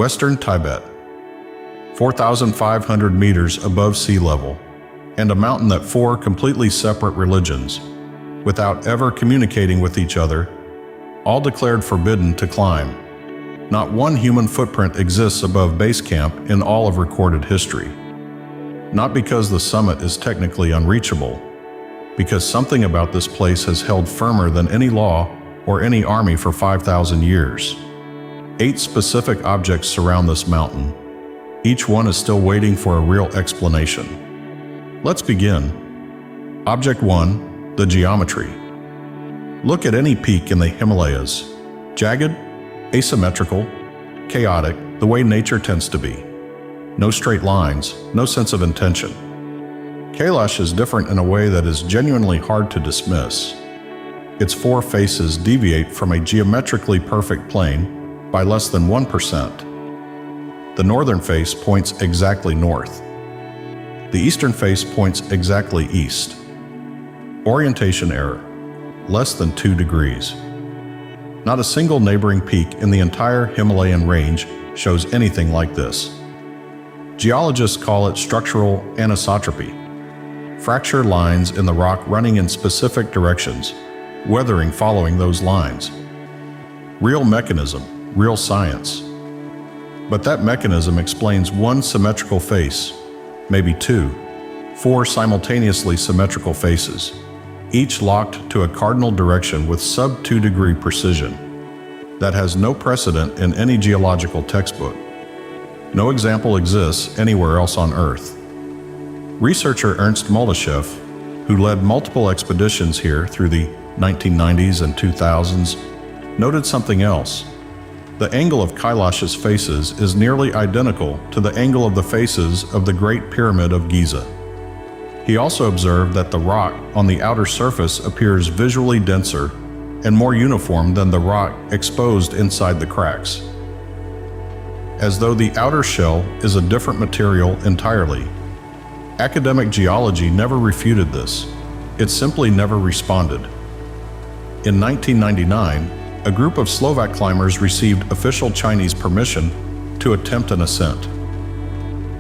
Western Tibet, 4,500 meters above sea level, and a mountain that four completely separate religions, without ever communicating with each other, all declared forbidden to climb. Not one human footprint exists above base camp in all of recorded history. Not because the summit is technically unreachable, because something about this place has held firmer than any law or any army for 5,000 years. 8 specific objects surround this mountain. Each one is still waiting for a real explanation. Let's begin. Object 1, the geometry. Look at any peak in the Himalayas. Jagged, asymmetrical, chaotic, the way nature tends to be. No straight lines, no sense of intention. Kailash is different in a way that is genuinely hard to dismiss. Its 4 faces deviate from a geometrically perfect plane by less than 1%. The northern face points exactly north. The eastern face points exactly east. Orientation error, less than 2 degrees. Not a single neighboring peak in the entire Himalayan range shows anything like this. Geologists call it structural anisotropy. Fracture lines in the rock running in specific directions, weathering following those lines. Real mechanism, real science. But that mechanism explains one symmetrical face, maybe 2, 4 simultaneously symmetrical faces, each locked to a cardinal direction with sub-2 degree precision. That has no precedent in any geological textbook. No example exists anywhere else on Earth. Researcher Ernst Muldashev, who led multiple expeditions here through the 1990s and 2000s, noted something else. The angle of Kailash's faces is nearly identical to the angle of the faces of the Great Pyramid of Giza. He also observed that the rock on the outer surface appears visually denser and more uniform than the rock exposed inside the cracks, as though the outer shell is a different material entirely. Academic geology never refuted this. It simply never responded. In 1999, a group of Slovak climbers received official Chinese permission to attempt an ascent.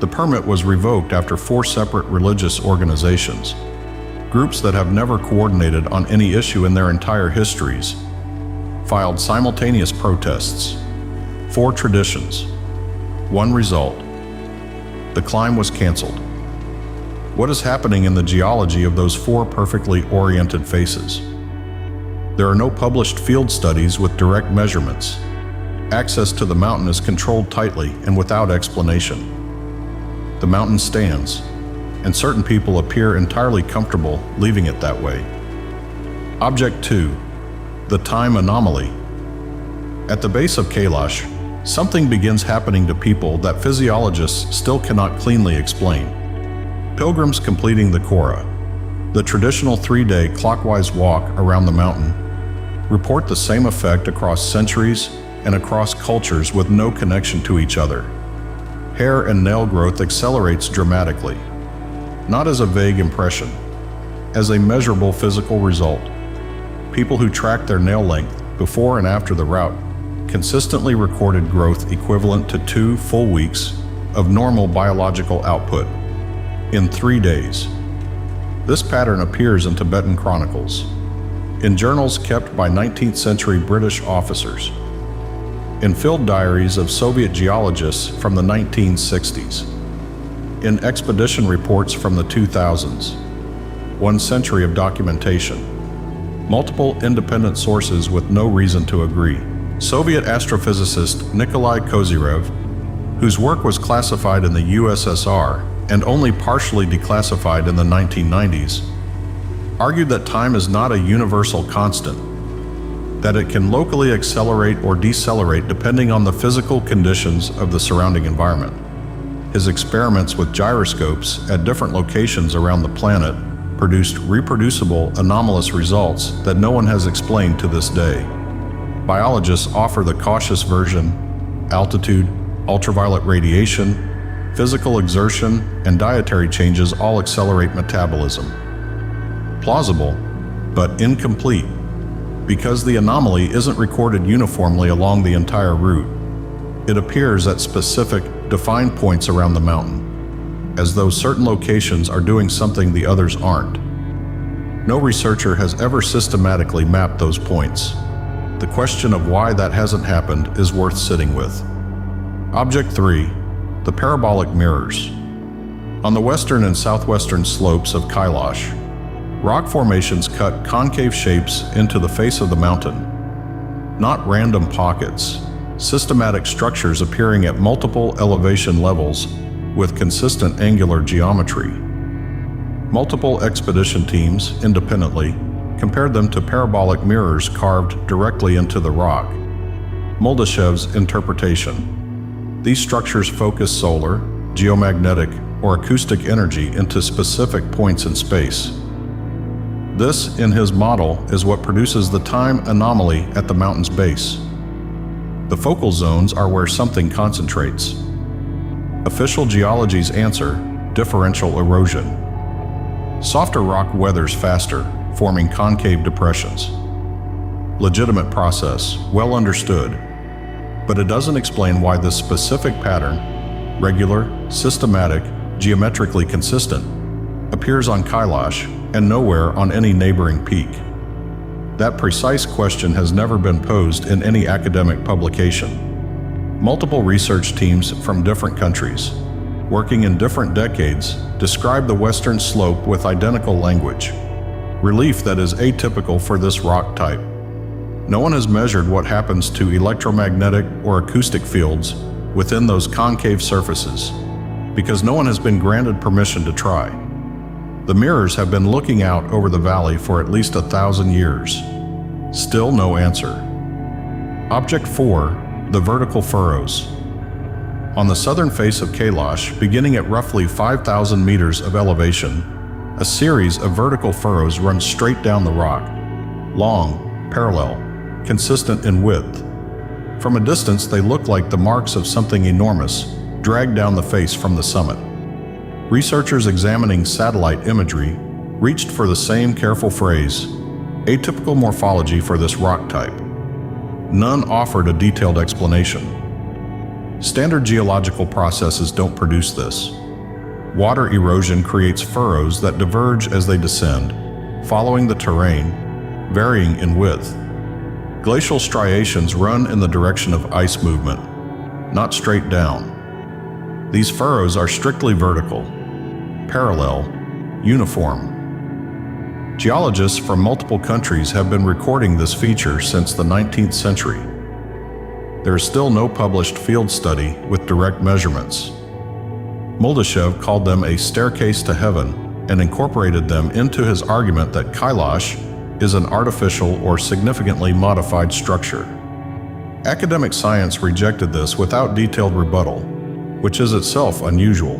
The permit was revoked after 4 separate religious organizations, groups that have never coordinated on any issue in their entire histories, filed simultaneous protests. 4 traditions. 1 result. The climb was canceled. What is happening in the geology of those 4 perfectly oriented faces? There are no published field studies with direct measurements. Access to the mountain is controlled tightly and without explanation. The mountain stands, and certain people appear entirely comfortable leaving it that way. Object 2, the time anomaly. At the base of Kailash, something begins happening to people that physiologists still cannot cleanly explain. Pilgrims completing the Kora, the traditional 3-day clockwise walk around the mountain, report the same effect across centuries and across cultures with no connection to each other. Hair and nail growth accelerates dramatically, not as a vague impression, as a measurable physical result. People who track their nail length before and after the route consistently recorded growth equivalent to 2 full weeks of normal biological output in 3 days. This pattern appears in Tibetan chronicles, in journals kept by 19th century British officers, in field diaries of Soviet geologists from the 1960s, in expedition reports from the 2000s, 1 century of documentation, multiple independent sources with no reason to agree. Soviet astrophysicist Nikolai Kozyrev, whose work was classified in the USSR and only partially declassified in the 1990s, argued that time is not a universal constant, that it can locally accelerate or decelerate depending on the physical conditions of the surrounding environment. His experiments with gyroscopes at different locations around the planet produced reproducible anomalous results that no one has explained to this day. Biologists offer the cautious version: altitude, ultraviolet radiation, physical exertion, and dietary changes all accelerate metabolism. Plausible, but incomplete, because the anomaly isn't recorded uniformly along the entire route. It appears at specific, defined points around the mountain, as though certain locations are doing something the others aren't. No researcher has ever systematically mapped those points. The question of why that hasn't happened is worth sitting with. Object 3. The parabolic mirrors. On the western and southwestern slopes of Kailash, rock formations cut concave shapes into the face of the mountain. Not random pockets, systematic structures appearing at multiple elevation levels with consistent angular geometry. Multiple expedition teams, independently, compared them to parabolic mirrors carved directly into the rock. Moldashev's interpretation. These structures focus solar, geomagnetic, or acoustic energy into specific points in space. This, in his model, is what produces the time anomaly at the mountain's base. The focal zones are where something concentrates. Official geology's answer: differential erosion. Softer rock weathers faster, forming concave depressions. Legitimate process, well understood, but it doesn't explain why this specific pattern, regular, systematic, geometrically consistent, appears on Kailash and nowhere on any neighboring peak. That precise question has never been posed in any academic publication. Multiple research teams from different countries, working in different decades, describe the western slope with identical language, relief that is atypical for this rock type. No one has measured what happens to electromagnetic or acoustic fields within those concave surfaces, because no one has been granted permission to try. The mirrors have been looking out over the valley for at least 1,000 years. Still no answer. Object 4. The vertical furrows. On the southern face of Kailash, beginning at roughly 5,000 meters of elevation, a series of vertical furrows run straight down the rock, long, parallel, consistent in width. From a distance, they look like the marks of something enormous, dragged down the face from the summit. Researchers examining satellite imagery reached for the same careful phrase, atypical morphology for this rock type. None offered a detailed explanation. Standard geological processes don't produce this. Water erosion creates furrows that diverge as they descend, following the terrain, varying in width. Glacial striations run in the direction of ice movement, not straight down. These furrows are strictly vertical, parallel, uniform. Geologists from multiple countries have been recording this feature since the 19th century. There is still no published field study with direct measurements. Moldashev called them a staircase to heaven and incorporated them into his argument that Kailash is an artificial or significantly modified structure. Academic science rejected this without detailed rebuttal, which is itself unusual.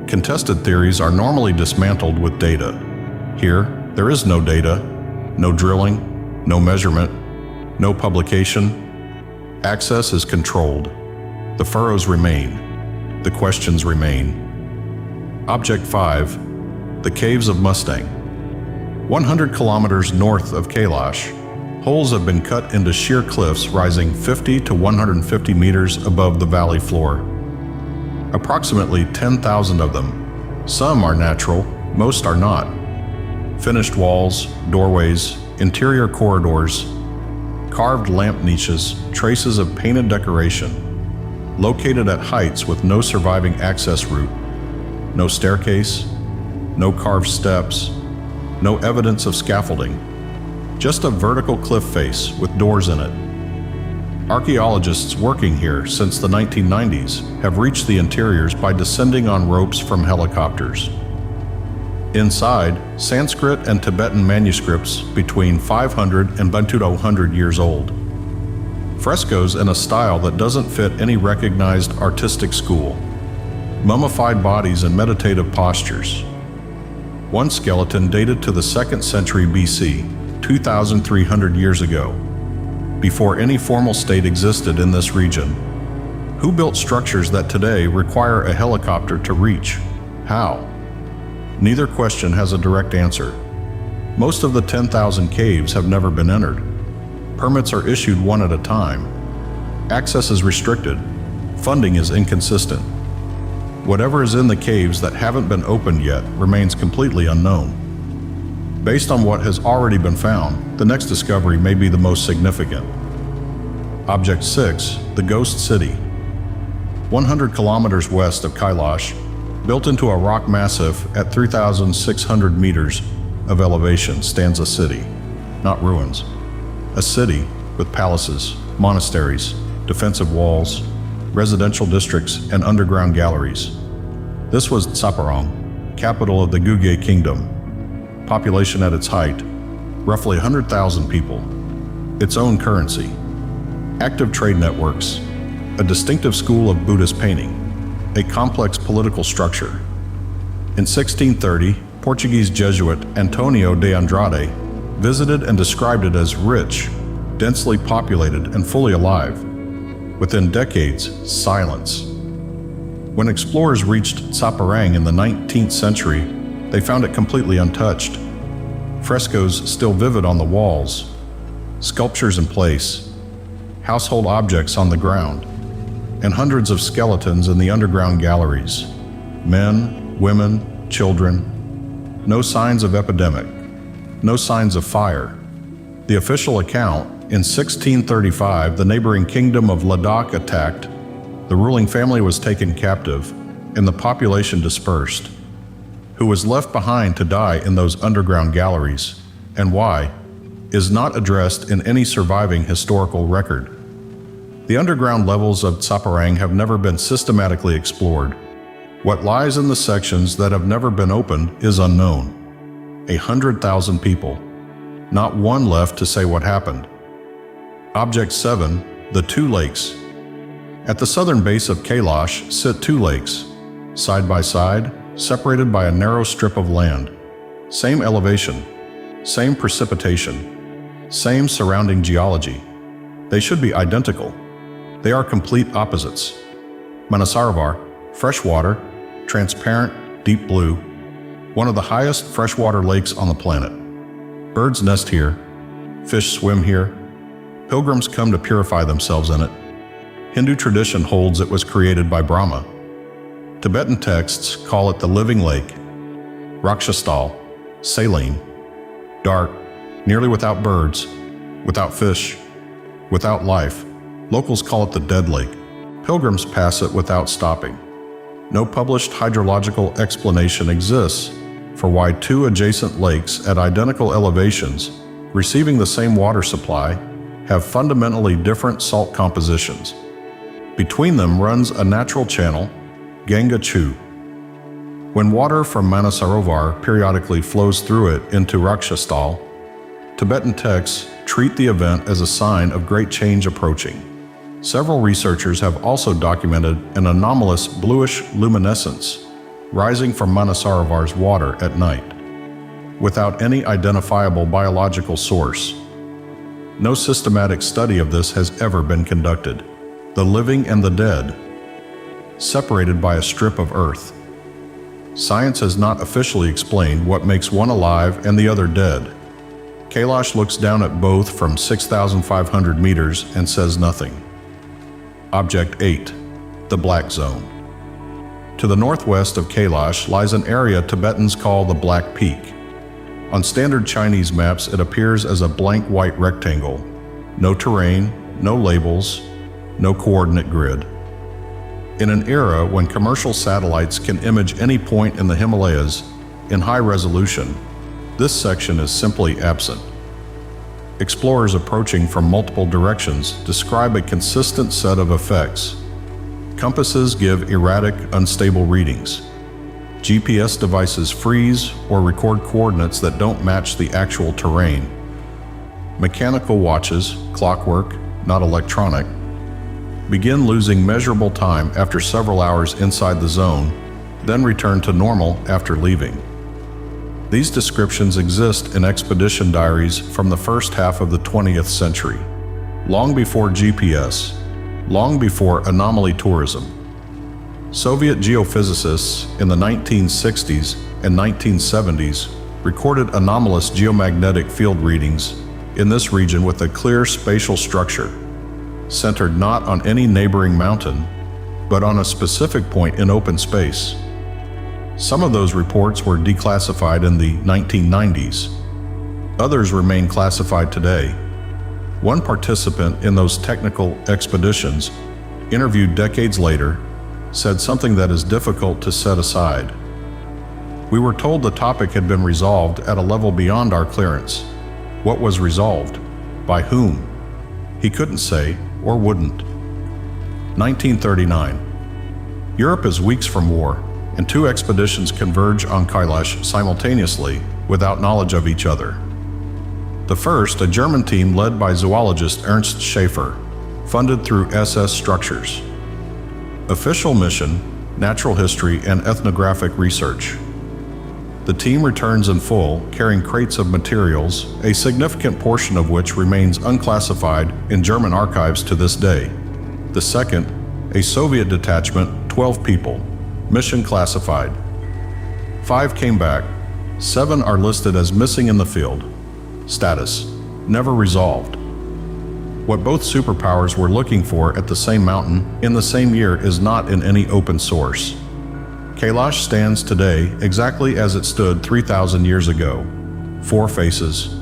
Contested theories are normally dismantled with data. Here, there is no data, no drilling, no measurement, no publication. Access is controlled. The furrows remain. The questions remain. Object 5. The Caves of Mustang. 100 kilometers north of Kailash, holes have been cut into sheer cliffs rising 50 to 150 meters above the valley floor. Approximately 10,000 of them. Some are natural, most are not. Finished walls, doorways, interior corridors, carved lamp niches, traces of painted decoration, located at heights with no surviving access route, no staircase, no carved steps, no evidence of scaffolding, just a vertical cliff face with doors in it. Archaeologists working here since the 1990s have reached the interiors by descending on ropes from helicopters. Inside, Sanskrit and Tibetan manuscripts between 500 and 200 years old. Frescoes in a style that doesn't fit any recognized artistic school. Mummified bodies in meditative postures. One skeleton dated to the 2nd century BC, 2,300 years ago, before any formal state existed in this region. Who built structures that today require a helicopter to reach? How? Neither question has a direct answer. Most of the 10,000 caves have never been entered. Permits are issued one at a time. Access is restricted. Funding is inconsistent. Whatever is in the caves that haven't been opened yet remains completely unknown. Based on what has already been found, the next discovery may be the most significant. Object 6, the Ghost City. 100 kilometers west of Kailash, built into a rock massif at 3,600 meters of elevation, stands a city, not ruins. A city with palaces, monasteries, defensive walls, residential districts, and underground galleries. This was Tsaparang, capital of the Guge Kingdom. Population at its height, roughly 100,000 people. Its own currency. Active trade networks. A distinctive school of Buddhist painting. A complex political structure. In 1630, Portuguese Jesuit Antonio de Andrade visited and described it as rich, densely populated, and fully alive. Within decades, silence. When explorers reached Tsaparang in the 19th century, they found it completely untouched. Frescoes still vivid on the walls, sculptures in place, household objects on the ground, and hundreds of skeletons in the underground galleries. Men, women, children. No signs of epidemic, no signs of fire. The official account, in 1635, the neighboring kingdom of Ladakh attacked, the ruling family was taken captive, and the population dispersed. Who was left behind to die in those underground galleries, and why, is not addressed in any surviving historical record. The underground levels of Tsaparang have never been systematically explored. What lies in the sections that have never been opened is unknown. 100,000 people. Not one left to say what happened. Object 7, the two lakes. At the southern base of Kailash sit two lakes, side by side, separated by a narrow strip of land. Same elevation, same precipitation, same surrounding geology. They should be identical. They are complete opposites. Manasaravar, freshwater, transparent, deep blue, one of the highest freshwater lakes on the planet. Birds nest here, fish swim here, pilgrims come to purify themselves in it. Hindu tradition holds it was created by Brahma. Tibetan texts call it the living lake, Rakshastal, saline, dark, nearly without birds, without fish, without life. Locals call it the dead lake. Pilgrims pass it without stopping. No published hydrological explanation exists for why two adjacent lakes at identical elevations, receiving the same water supply, have fundamentally different salt compositions. Between them runs a natural channel, Ganga Chu. When water from Manasarovar periodically flows through it into Rakshastal, Tibetan texts treat the event as a sign of great change approaching. Several researchers have also documented an anomalous bluish luminescence rising from Manasarovar's water at night, without any identifiable biological source. No systematic study of this has ever been conducted. The living and the dead, separated by a strip of earth. Science has not officially explained what makes one alive and the other dead. Kailash looks down at both from 6,500 meters and says nothing. Object 8, the Black Zone. To the northwest of Kailash lies an area Tibetans call the Black Peak. On standard Chinese maps, it appears as a blank white rectangle. No terrain, no labels, no coordinate grid. In an era when commercial satellites can image any point in the Himalayas in high resolution, this section is simply absent. Explorers approaching from multiple directions describe a consistent set of effects. Compasses give erratic, unstable readings. GPS devices freeze or record coordinates that don't match the actual terrain. Mechanical watches, clockwork, not electronic, begin losing measurable time after several hours inside the zone, then return to normal after leaving. These descriptions exist in expedition diaries from the first half of the 20th century, long before GPS, long before anomaly tourism. Soviet geophysicists in the 1960s and 1970s recorded anomalous geomagnetic field readings in this region with a clear spatial structure, centered not on any neighboring mountain, but on a specific point in open space. Some of those reports were declassified in the 1990s. Others remain classified today. One participant in those technical expeditions, interviewed decades later, said something that is difficult to set aside. We were told the topic had been resolved at a level beyond our clearance. What was resolved? By whom? He couldn't say, or wouldn't. 1939. Europe is weeks from war, and two expeditions converge on Kailash simultaneously without knowledge of each other. The first, a German team led by zoologist Ernst Schaefer, funded through SS Structures. Official mission, natural history and ethnographic research. The team returns in full, carrying crates of materials, a significant portion of which remains unclassified in German archives to this day. The second, a Soviet detachment, 12 people, mission classified. 5 came back. 7 are listed as missing in the field. Status: never resolved. What both superpowers were looking for at the same mountain in the same year is not in any open source. Kailash stands today exactly as it stood 3,000 years ago. 4 faces,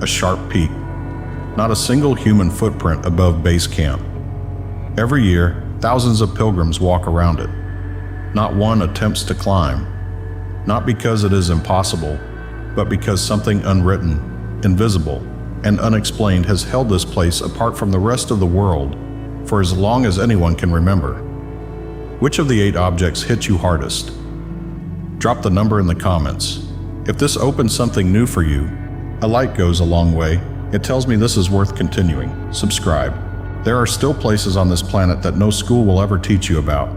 a sharp peak, not a single human footprint above base camp. Every year, thousands of pilgrims walk around it. Not one attempts to climb, not because it is impossible, but because something unwritten, invisible, and unexplained has held this place apart from the rest of the world for as long as anyone can remember. Which of the 8 objects hit you hardest? Drop the number in the comments. If this opens something new for you, a like goes a long way. It tells me this is worth continuing. Subscribe. There are still places on this planet that no school will ever teach you about.